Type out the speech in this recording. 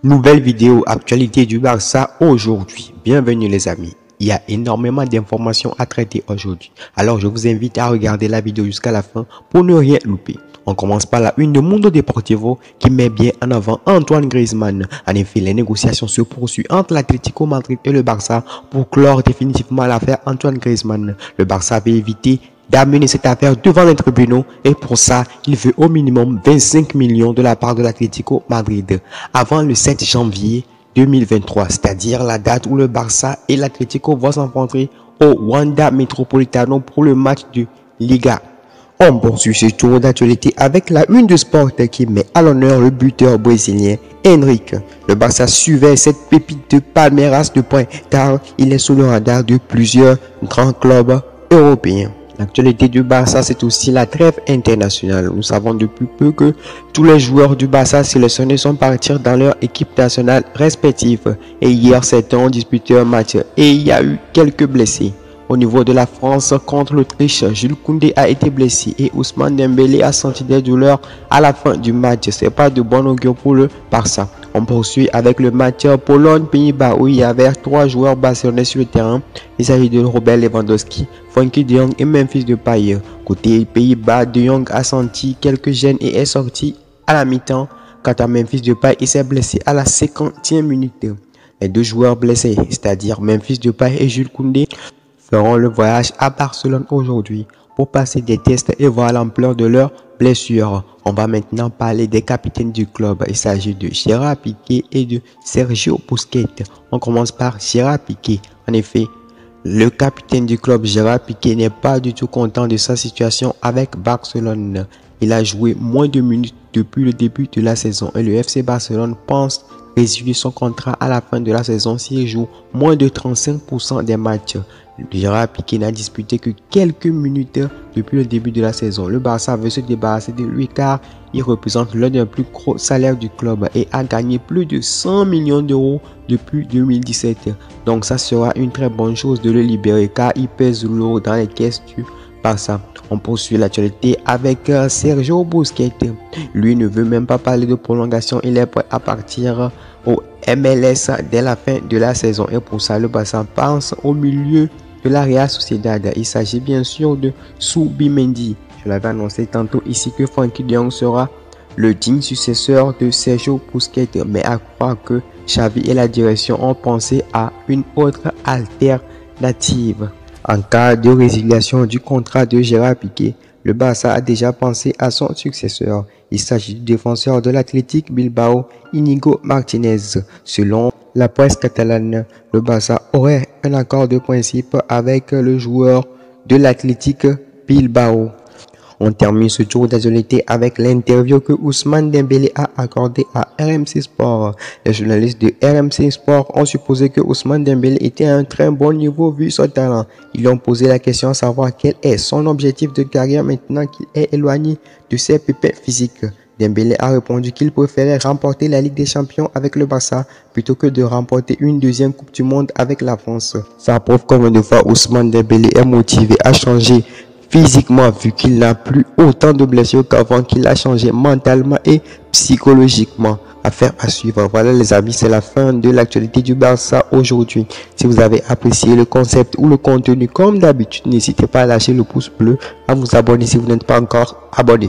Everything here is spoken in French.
Nouvelle vidéo actualité du Barça aujourd'hui. Bienvenue les amis. Il y a énormément d'informations à traiter aujourd'hui. Alors je vous invite à regarder la vidéo jusqu'à la fin pour ne rien louper. On commence par la une de Mundo Deportivo qui met bien en avant Antoine Griezmann. En effet, les négociations se poursuivent entre l'Atlético Madrid et le Barça pour clore définitivement l'affaire Antoine Griezmann. Le Barça avait évité d'amener cette affaire devant les tribunaux et pour ça, il veut au minimum 25 millions de la part de l'Atlético Madrid avant le 7 janvier 2023, c'est-à-dire la date où le Barça et l'Atlético vont s'encontrer au Wanda Metropolitano pour le match de Liga. On poursuit ce tour d'actualité avec la une de Sport qui met à l'honneur le buteur brésilien Henrique. Le Barça suivait cette pépite de Palmeiras de points car il est sous le radar de plusieurs grands clubs européens. L'actualité du Barça, c'est aussi la trêve internationale. Nous savons depuis peu que tous les joueurs du Barça sélectionnés sont partis dans leur équipe nationale respective. Et hier, certains ont disputé un match et il y a eu quelques blessés. Au niveau de la France contre l'Autriche, Jules Koundé a été blessé et Ousmane Dembélé a senti des douleurs à la fin du match. C'est pas de bon augure pour le Barça. On poursuit avec le match Pologne-Pays-Bas où il y avait 3 joueurs barcelonais sur le terrain. Il s'agit de Robert Lewandowski, Frenkie de Jong et Memphis Depay. Côté Pays-Bas, de Jong a senti quelques gênes et est sorti à la mi-temps. Quant à Memphis Depay, il s'est blessé à la 50e minute. Les deux joueurs blessés, c'est-à-dire Memphis Depay et Jules Koundé, feront le voyage à Barcelone aujourd'hui pour passer des tests et voir l'ampleur de leurs blessures. On va maintenant parler des capitaines du club. Il s'agit de Gérard Piqué et de Sergio Busquets. On commence par Gérard Piqué. En effet, le capitaine du club Gérard Piqué n'est pas du tout content de sa situation avec Barcelone. Il a joué moins de minutes depuis le début de la saison et le FC Barcelone pense résilier son contrat à la fin de la saison s'il joue moins de 35% des matchs. Gérard Piqué n'a disputé que quelques minutes depuis le début de la saison. Le Barça veut se débarrasser de lui car il représente l'un des plus gros salaires du club et a gagné plus de 100 millions d'euros depuis 2017. Donc ça sera une très bonne chose de le libérer car il pèse lourd dans les caisses du Barça. On poursuit l'actualité avec Sergio Busquets. Lui ne veut même pas parler de prolongation. Il est prêt à partir au MLS dès la fin de la saison. Et pour ça, le Barça pense au milieu de la Real Sociedad. Il s'agit bien sûr de Zubimendi. Je l'avais annoncé tantôt ici que Frenkie de Jong sera le digne successeur de Sergio Busquets. Mais à croire que Xavi et la direction ont pensé à une autre alternative. En cas de résiliation du contrat de Gérard Piqué, le Barça a déjà pensé à son successeur. Il s'agit du défenseur de l'Athletic Bilbao, Inigo Martinez. Selon la presse catalane, le Barça aurait un accord de principe avec le joueur de l'Athletic Bilbao. On termine ce tour d'actualité avec l'interview que Ousmane Dembélé a accordée à RMC Sport. Les journalistes de RMC Sport ont supposé que Ousmane Dembélé était à un très bon niveau vu son talent. Ils lui ont posé la question à savoir quel est son objectif de carrière maintenant qu'il est éloigné de ses pépins physiques. Dembélé a répondu qu'il préférait remporter la Ligue des Champions avec le Barça plutôt que de remporter une deuxième Coupe du Monde avec la France. Ça prouve combien de fois Ousmane Dembélé est motivé à changer physiquement vu qu'il n'a plus autant de blessures qu'avant, qu'il a changé mentalement et psychologiquement. Affaire à suivre. Voilà les amis, c'est la fin de l'actualité du Barça aujourd'hui. Si vous avez apprécié le concept ou le contenu comme d'habitude, n'hésitez pas à lâcher le pouce bleu, à vous abonner si vous n'êtes pas encore abonné.